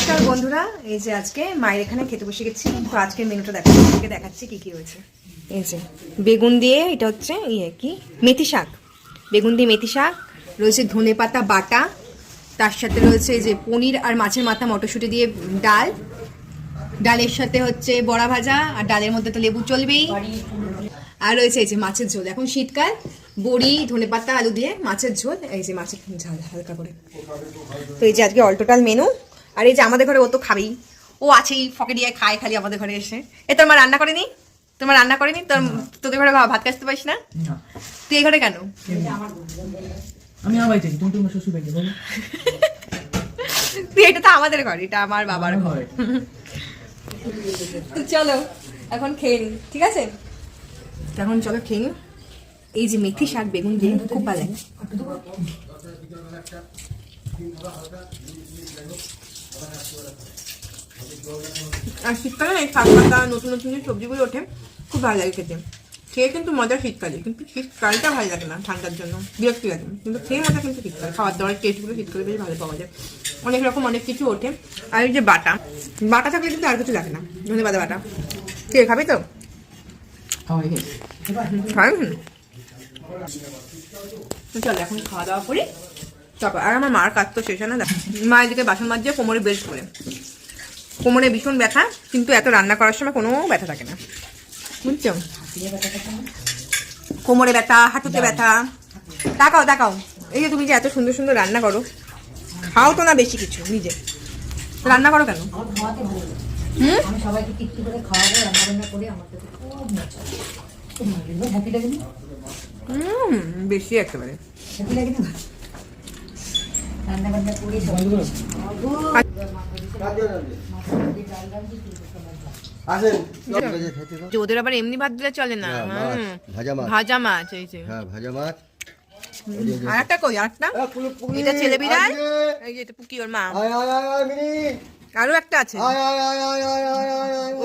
নমস্কার বন্ধুরা, এই যে আজকে মায়ের এখানে খেতে বসে গেছি। তো আজকের মেনুটা দেখাচ্ছি কি কি রয়েছে। এই যে বেগুন দিয়ে, এটা হচ্ছে কি মেথি শাক, বেগুন দিয়ে মেথি শাক রয়েছে, ধনেপাতা বাটা, তার সাথে রয়েছে এই যে পনির আর মাছের মাথা মটরশুঁটি দিয়ে ডাল, ডালের সাথে হচ্ছে বড়া ভাজা, আর ডালের মধ্যে তো লেবু চলবেই, আর রয়েছে এই যে মাছের ঝোল। এখন শীতকাল, বড়ি ধনেপাতা আলু দিয়ে মাছের ঝোল, এই যে মাছের ঝাল হালকা করে। তো এই যে আজকে অল টোটাল মেনু। আর এই যে আমাদের ঘরে ও তো খাবেই, ও আছেই, ফকে দিয়ে খায় খালি আমাদের ঘরে এসে। এ তোর মা রান্না করেনি? তোর মা রান্না করেনি? তোদের ঘরে ভাত কাটতে পারিস না? তুই এই ঘরে কেন? আমি আমার বাড়িতে, তুমি তোমার শ্বশুর বাড়িতে বলো। তুই, এটা তো আমাদের ঘর, এটা আমার বাবার ঘর। চলো এখন খেয়ে নি, ঠিক আছে? এখন চলো খেয়ে নি। এই যে মেথি শাক বেগুন দিয়ে খুব ভালো লাগে। আর শীতকালে এই শাক পাতা নতুন নতুন যে সবজিগুলো ওঠে খুব ভালো লাগে খেতে। খেয়ে কিন্তু মজা শীতকালে, কিন্তু শীতকালটা ভালো লাগে না, ঠান্ডার জন্য বিরক্তি লাগে, কিন্তু খেয়ে মজা কিন্তু শীতকাল। খাওয়ার দাওয়ার টেস্টগুলো শীতকালে বেশ ভালো পাওয়া যায়, অনেক রকম অনেক কিছু ওঠে। আর এই যে বাটা বাটা থাকলে কিন্তু আর কিছু লাগে না, ধনেপাতা বাটা। কে খাবি তো? চলো এখন খাওয়া দাওয়া করি তারপর। আর আমার মার কাজ তো শেষ হয় না, দেখ মা এদিকে বাসন মাজছে কোমরে বেল্ট করে। কোমরে ভীষণ ব্যথা, কিন্তু এত রান্না করার সময় কোনো ব্যথা থাকে না, বুঝছো? কোমরে ব্যথা, হাঁটুতে ব্যথা। তাকাও তাকাও, এই যে তুমি যে এত সুন্দর সুন্দর রান্না করো, খাও তো না বেশি কিছু, নিজে রান্না করো কেন? বেশি একেবারে। ওদের আবার এমনি ভাত দিলে চলে না, ভাজা মাছ। এই যে ভাজা মাছ। আর একটা কই, আরেকটা এটা ছেলে বিড়াল, এই যে এটা পুকি ওর মা। আরো একটা আছে,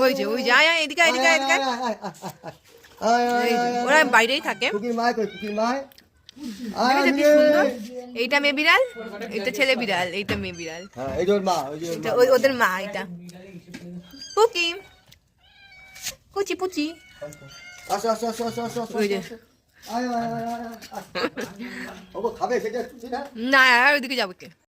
ওই যে আয় এদিকে এদিকে এদিকে। ওরা বাইরেই থাকে। এইটা মেয়ে বিড়াল, এইটা ছেলে বিড়াল, এইটা মেয়ে বিড়াল, ওদের মা। এটা পুকি, পুচি পুচি। না ওইদিকে যাবো কে?